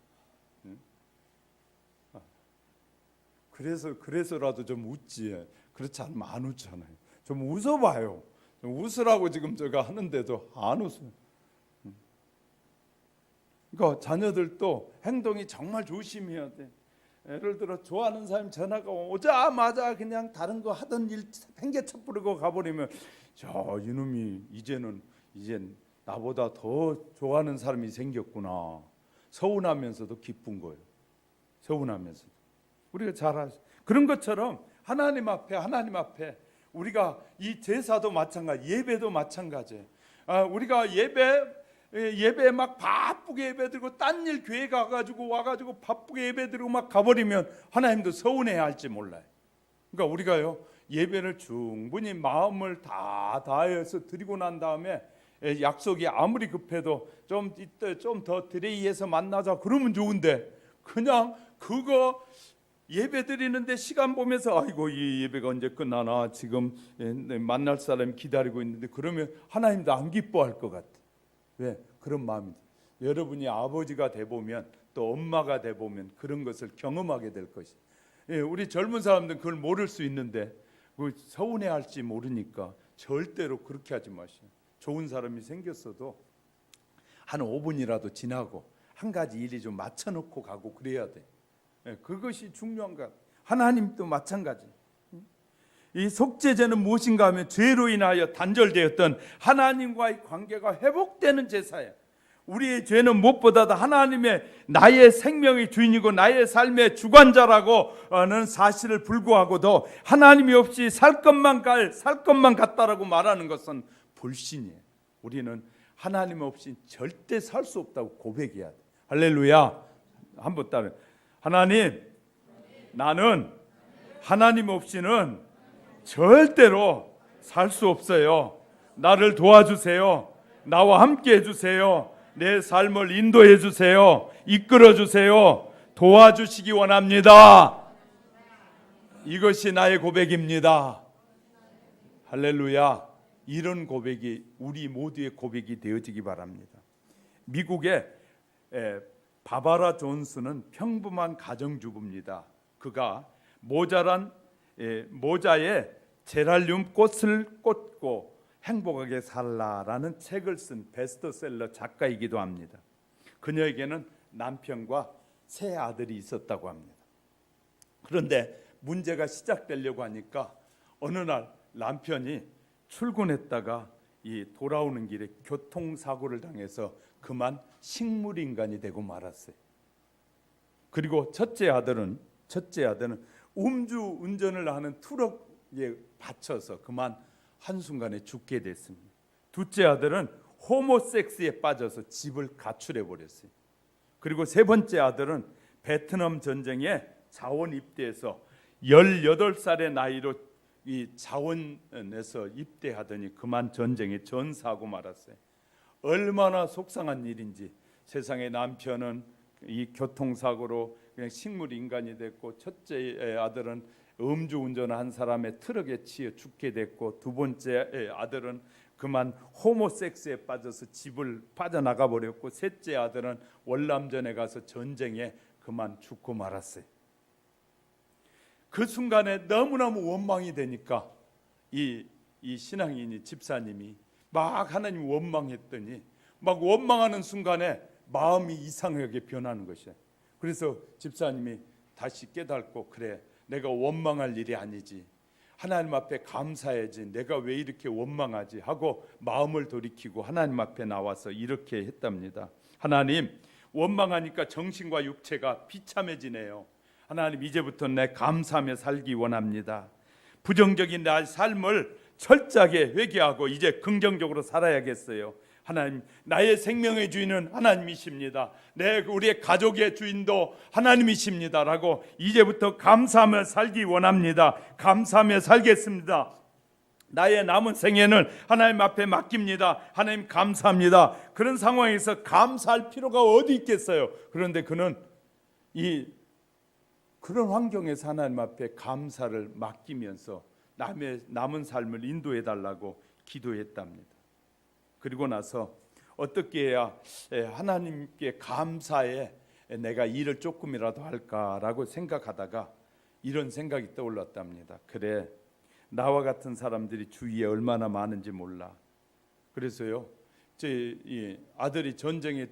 그래서라도 좀 웃지. 그렇지 않으면 안 웃잖아요. 좀 웃어봐요. 좀 웃으라고 지금 제가 하는데도 안 웃어요. 그러니까 자녀들도 행동이 정말 조심해야 돼. 예를 들어 좋아하는 사람이 전화가 오자마자 그냥 다른 거 하던 일 팽개쳐 부르고 가버리면, 이놈이 이젠 나보다 더 좋아하는 사람이 생겼구나. 서운하면서도 기쁜 거예요. 서운하면서도. 우리가 잘 그런 것처럼 하나님 앞에 우리가 이 제사도 마찬가지, 예배도 마찬가지예요. 우리가 예배 막 바쁘게 예배드리고 딴 일 교회 가가지고 와가지고 바쁘게 예배드리고 막 가버리면 하나님도 서운해할지 몰라요. 그러니까 우리가요, 예배를 충분히 마음을 다 다해서 드리고 난 다음에 약속이 아무리 급해도 좀 더 드레이해서 만나자 그러면 좋은데, 그냥 그거 예배 드리는데 시간 보면서 아이고 이 예배가 언제 끝나나, 지금 만날 사람이 기다리고 있는데, 그러면 하나님도 안 기뻐할 것 같아. 왜? 그런 마음이. 여러분이 아버지가 돼보면, 또 엄마가 돼보면 그런 것을 경험하게 될 것이. 우리 젊은 사람들은 그걸 모를 수 있는데 서운해할지 모르니까 절대로 그렇게 하지 마시오. 좋은 사람이 생겼어도 한 5분이라도 지나고 한 가지 일이 좀 맞춰놓고 가고 그래야 돼. 그것이 중요한 것. 하나님도 마찬가지. 이 속죄제는 무엇인가 하면 죄로 인하여 단절되었던 하나님과의 관계가 회복되는 제사예요. 우리의 죄는 무엇보다도 하나님의, 나의 생명의 주인이고 나의 삶의 주관자라고 하는 사실을 불구하고도 하나님이 없이 살 것만 같다라고 말하는 것은 불신이에요. 우리는 하나님 없이 절대 살 수 없다고 고백해야 돼. 할렐루야. 한번 따라. 하나님, 나는 하나님 없이는 절대로 살 수 없어요. 나를 도와주세요. 나와 함께 해주세요. 내 삶을 인도해 주세요. 이끌어 주세요. 도와주시기 원합니다. 이것이 나의 고백입니다. 할렐루야. 이런 고백이 우리 모두의 고백이 되어지기 바랍니다. 미국의 바바라 존스는 평범한 가정주부입니다. 그가 모자에 제랄륨 꽃을 꽂고 행복하게 살라라는 책을 쓴 베스트셀러 작가이기도 합니다. 그녀에게는 남편과 세 아들이 있었다고 합니다. 그런데 문제가 시작되려고 하니까 어느 날 남편이 출근했다가 돌아오는 길에 교통사고를 당해서 그만 식물인간이 되고 말았어요. 그리고 첫째 아들은 음주운전을 하는 트럭에 받쳐서 그만 한순간에 죽게 됐습니다. 둘째 아들은 호모섹스에 빠져서 집을 가출해 버렸어요. 그리고 세 번째 아들은 베트남 전쟁에 자원 입대해서 18살의 나이로 이 자원에서 입대하더니 그만 전쟁에 전사하고 말았어요. 얼마나 속상한 일인지. 세상에 남편은 이 교통사고로 그냥 식물 인간이 됐고, 첫째 아들은 음주운전한 사람의 트럭에 치여 죽게 됐고, 두 번째 아들은 그만 호모섹스에 빠져서 집을 빠져나가 버렸고, 셋째 아들은 월남전에 가서 전쟁에 그만 죽고 말았어요. 그 순간에 너무너무 원망이 되니까 이 신앙인이 집사님이 막 하나님 원망했더니 막 원망하는 순간에 마음이 이상하게 변하는 것이에요. 그래서 집사님이 다시 깨닫고, 그래, 내가 원망할 일이 아니지, 하나님 앞에 감사해야지, 내가 왜 이렇게 원망하지 하고 마음을 돌이키고 하나님 앞에 나와서 이렇게 했답니다. 하나님, 원망하니까 정신과 육체가 비참해지네요. 하나님, 이제부터 내 감사하며 살기 원합니다. 부정적인 나의 삶을 철저하게 회개하고 이제 긍정적으로 살아야겠어요. 하나님, 나의 생명의 주인은 하나님이십니다. 우리의 가족의 주인도 하나님이십니다 라고 이제부터 감사하며 살기 원합니다. 감사하며 살겠습니다. 나의 남은 생애는 하나님 앞에 맡깁니다. 하나님 감사합니다. 그런 상황에서 감사할 필요가 어디 있겠어요. 그런데 그는 그런 환경에서 하나님 앞에 감사를 맡기면서 남은 삶을 인도해 달라고 기도했답니다. 그리고 나서 어떻게 해야 하나님께 감사해 내가 일을 조금이라도 할까라고 생각하다가 이런 생각이 떠올랐답니다. 그래, 나와 같은 사람들이 주위에 얼마나 많은지 몰라. 그래서요, 제 아들이 전쟁에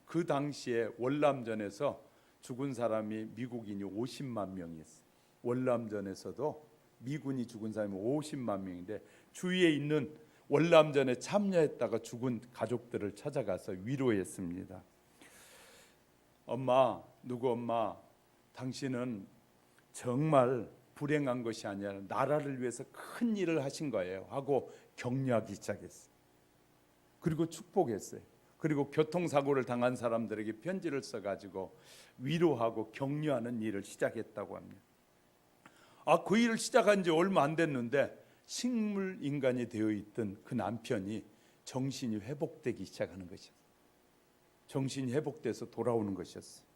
그 당시에 월남전에서 죽은 사람이 미국인이 50만 명이었어요. 월남전에서도 미군이 죽은 사람이 50만 명인데 주위에 있는 월남전에 참여했다가 죽은 가족들을 찾아가서 위로했습니다. 엄마, 누구 엄마, 당신은 정말 불행한 것이 아니라 나라를 위해서 큰 일을 하신 거예요 하고 격려하기 시작했어요. 그리고 축복했어요. 그리고 교통사고를 당한 사람들에게 편지를 써가지고 위로하고 격려하는 일을 시작했다고 합니다. 그 일을 시작한 지 얼마 안 됐는데 식물 인간이 되어 있던 그 남편이 정신이 회복되기 시작하는 것이었어요. 정신이 회복돼서 돌아오는 것이었어요.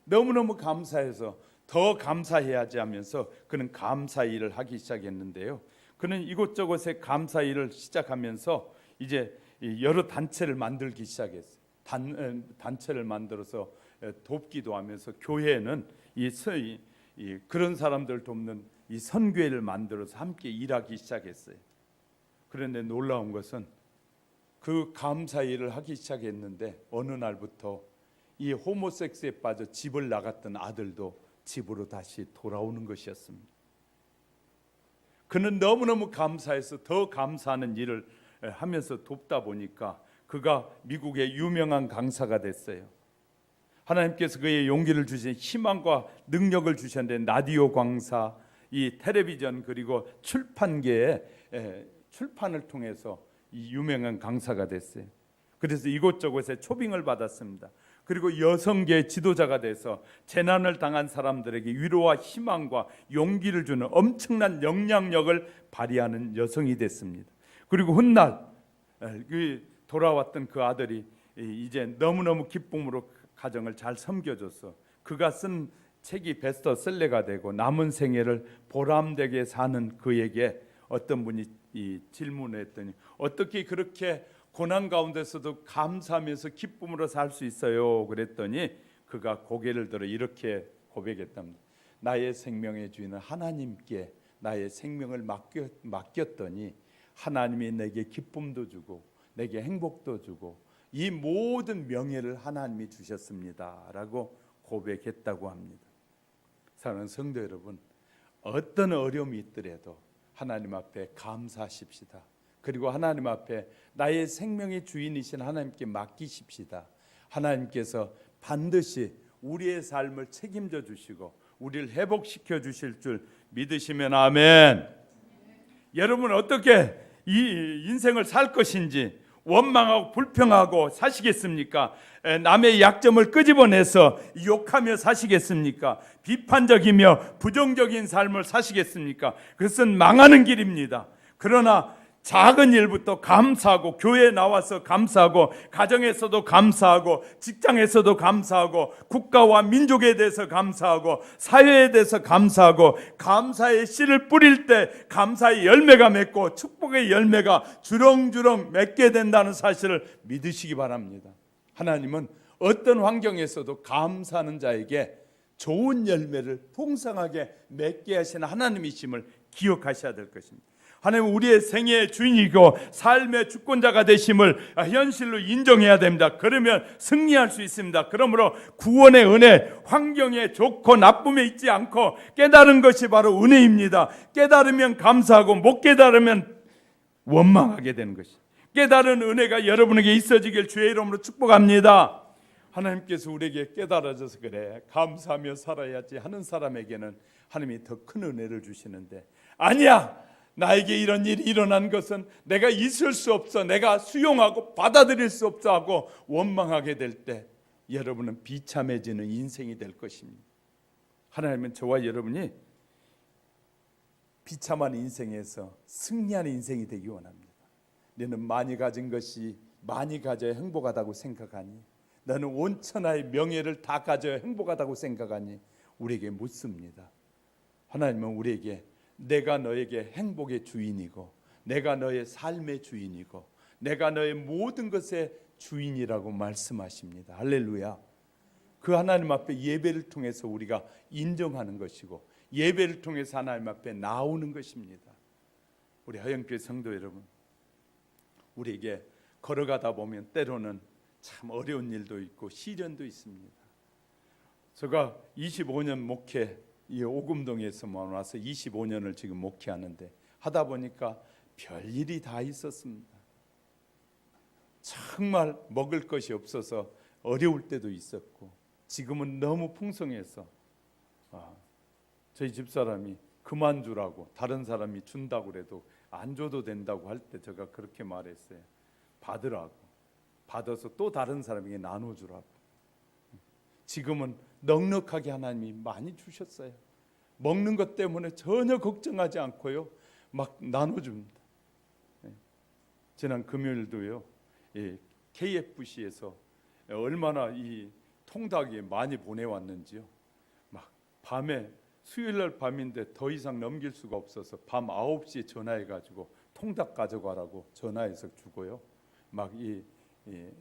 너무너무 감사해서 더 감사해야지 하면서 그는 감사 일을 하기 시작했는데요. 그는 이곳저곳에 감사 일을 시작하면서 이제 여러 단체를 만들기 시작했어요. 단체를 만들어서 돕기도 하면서 교회는 그런 사람들 돕는 이 선교회를 만들어서 함께 일하기 시작했어요. 그런데 놀라운 것은 그 감사 일을 하기 시작했는데 어느 날부터 이 호모섹스에 빠져 집을 나갔던 아들도 집으로 다시 돌아오는 것이었습니다. 그는 너무너무 감사해서 더 감사하는 일을 하면서 돕다 보니까 그가 미국의 유명한 강사가 됐어요. 하나님께서 그의 용기를 주신 희망과 능력을 주셨는데 라디오 강사, 이 텔레비전 그리고 출판계에 출판을 통해서 이 유명한 강사가 됐어요. 그래서 이곳저곳에 초빙을 받았습니다. 그리고 여성계 지도자가 돼서 재난을 당한 사람들에게 위로와 희망과 용기를 주는 엄청난 영향력을 발휘하는 여성이 됐습니다. 그리고 훗날 돌아왔던 그 아들이 이제 너무너무 기쁨으로 가정을 잘 섬겨줘서 그가 쓴 책이 베스트셀러가 되고 남은 생애를 보람되게 사는 그에게 어떤 분이 이 질문을 했더니 어떻게 그렇게 고난 가운데서도 감사하면서 기쁨으로 살 수 있어요? 그랬더니 그가 고개를 들어 이렇게 고백했답니다. 나의 생명의 주인은 하나님께 나의 생명을 맡겼더니 하나님이 내게 기쁨도 주고 내게 행복도 주고 이 모든 명예를 하나님이 주셨습니다 라고 고백했다고 합니다. 사랑하는 성도 여러분, 어떤 어려움이 있더라도 하나님 앞에 감사하십시다. 그리고 하나님 앞에 나의 생명의 주인이신 하나님께 맡기십시다. 하나님께서 반드시 우리의 삶을 책임져 주시고 우리를 회복시켜 주실 줄 믿으시면 아멘. 여러분 어떻게 이 인생을 살 것인지 원망하고 불평하고 사시겠습니까? 남의 약점을 끄집어내서 욕하며 사시겠습니까? 비판적이며 부정적인 삶을 사시겠습니까? 그것은 망하는 길입니다. 그러나 작은 일부터 감사하고 교회에 나와서 감사하고 가정에서도 감사하고 직장에서도 감사하고 국가와 민족에 대해서 감사하고 사회에 대해서 감사하고 감사의 씨를 뿌릴 때 감사의 열매가 맺고 축복의 열매가 주렁주렁 맺게 된다는 사실을 믿으시기 바랍니다. 하나님은 어떤 환경에서도 감사하는 자에게 좋은 열매를 풍성하게 맺게 하시는 하나님이심을 기억하셔야 될 것입니다. 하나님은 우리의 생애의 주인이고 삶의 주권자가 되심을 현실로 인정해야 됩니다. 그러면 승리할 수 있습니다. 그러므로 구원의 은혜, 환경에 좋고 나쁨에 있지 않고 깨달은 것이 바로 은혜입니다. 깨달으면 감사하고 못 깨달으면 원망하게 되는 것이. 깨달은 은혜가 여러분에게 있어지길 주의 이름으로 축복합니다. 하나님께서 우리에게 깨달아져서 그래 감사하며 살아야지 하는 사람에게는 하나님이 더 큰 은혜를 주시는데 아니야, 나에게 이런 일이 일어난 것은 내가 있을 수 없어, 내가 수용하고 받아들일 수 없어 하고 원망하게 될 때 여러분은 비참해지는 인생이 될 것입니다. 하나님은 저와 여러분이 비참한 인생에서 승리하는 인생이 되기 원합니다. 너는 많이 가진 것이 많이 가져야 행복하다고 생각하니? 너는 온 천하의 명예를 다 가져야 행복하다고 생각하니? 우리에게 묻습니다. 하나님은 우리에게 내가 너에게 행복의 주인이고 내가 너의 삶의 주인이고 내가 너의 모든 것의 주인이라고 말씀하십니다. 할렐루야. 그 하나님 앞에 예배를 통해서 우리가 인정하는 것이고 예배를 통해서 하나님 앞에 나오는 것입니다. 우리 하영교회 성도 여러분, 우리에게 걸어가다 보면 때로는 참 어려운 일도 있고 시련도 있습니다. 제가 25년 목회 이 오금동에서만 와서 25년을 지금 목회하는데 하다 보니까 별일이 다 있었습니다. 정말 먹을 것이 없어서 어려울 때도 있었고 지금은 너무 풍성해서 저희 집사람이 그만주라고 다른 사람이 준다고 그래도 안 줘도 된다고 할 때 제가 그렇게 말했어요. 받으라고. 받아서 또 다른 사람에게 나눠주라고. 지금은 넉넉하게 하나님이 많이 주셨어요. 먹는 것 때문에 전혀 걱정하지 않고요, 막 나눠줍니다. 지난 금요일도요, KFC에서 얼마나 이 통닭이 많이 보내왔는지요. 막 밤에 수요일날 밤인데 더 이상 넘길 수가 없어서 밤 9시에 전화해가지고 통닭 가져가라고 전화해서 주고요. 막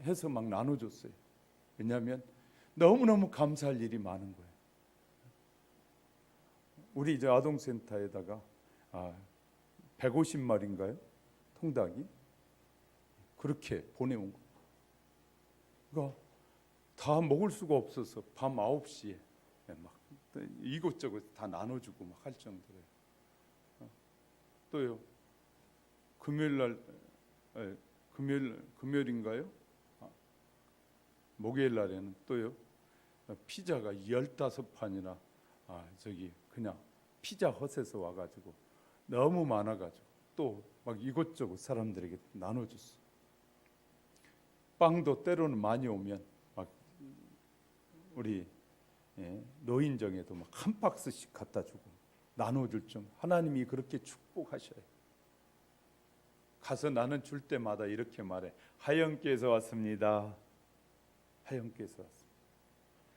해서 막 나눠줬어요. 왜냐하면 너무너무 감사할 일이 많은 거예요. 우리 이제 아동센터에다가 150마리인가요? 통닭이 그렇게 보내온 거예요. 그러니까 다 먹을 수가 없어서 밤 9시에 막 이것저것 다 나눠주고 막 할 정도예요. 또요, 금요일인가요? 목요일 날에는 또요, 피자가 15판이나 저기 그냥 피자 헛에서 와가지고 너무 많아가지고 또 막 이것저것 사람들에게 나눠줬어. 빵도 때로는 많이 오면 막 우리 노인정에도 막 한 박스씩 갖다 주고 나눠줄 정. 하나님이 그렇게 축복하셔요. 가서 나는 줄 때마다 이렇게 말해. 하영께서 왔습니다. 하영께서 왔습니다.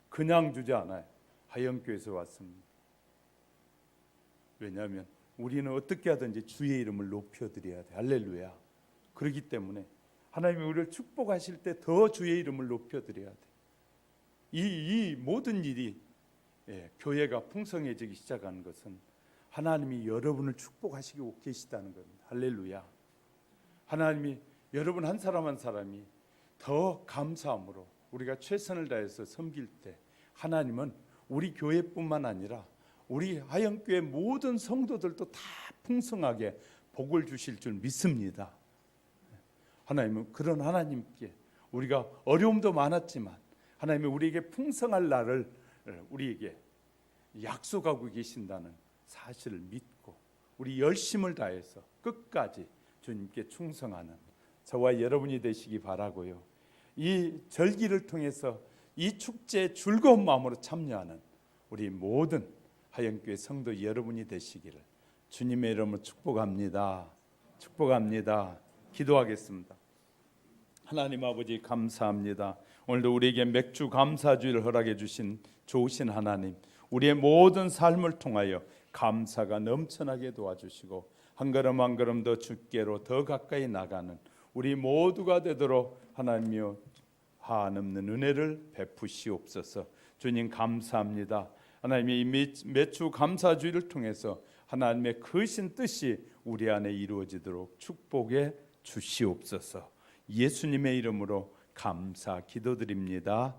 그냥 주지 않아요. 하영교에서 왔습니다. 왜냐하면 우리는 어떻게 하든지 주의 이름을 높여드려야 돼. 할렐루야. 그렇기 때문에 하나님이 우리를 축복하실 때 더 주의 이름을 높여드려야 돼. 이 모든 일이 교회가 풍성해지기 시작하는 것은 하나님이 여러분을 축복하시고 계시다는 겁니다. 할렐루야. 하나님이 여러분 한 사람 한 사람이 더 감사함으로 우리가 최선을 다해서 섬길 때 하나님은 우리 교회뿐만 아니라 우리 하영교회 모든 성도들도 다 풍성하게 복을 주실 줄 믿습니다. 하나님은 그런 하나님께 우리가 어려움도 많았지만 하나님이 우리에게 풍성할 날을 우리에게 약속하고 계신다는 사실을 믿고 우리 열심을 다해서 끝까지 주님께 충성하는 저와 여러분이 되시기 바라고요. 이 절기를 통해서 이 축제에 즐거운 마음으로 참여하는 우리 모든 하영교회 성도 여러분이 되시기를 주님의 이름으로 축복합니다. 축복합니다. 기도하겠습니다. 하나님 아버지 감사합니다. 오늘도 우리에게 맥주 감사주의를 허락해 주신 좋으신 하나님, 우리의 모든 삶을 통하여 감사가 넘쳐나게 도와주시고 한 걸음 한 걸음 더 주께로 더 가까이 나가는 우리 모두가 되도록 하나님이여 한없는 은혜를 베푸시옵소서. 주님 감사합니다. 하나님의 이 매주 감사주의를 통해서 하나님의 크신 뜻이 우리 안에 이루어지도록 축복해 주시옵소서. 예수님의 이름으로 감사 기도드립니다.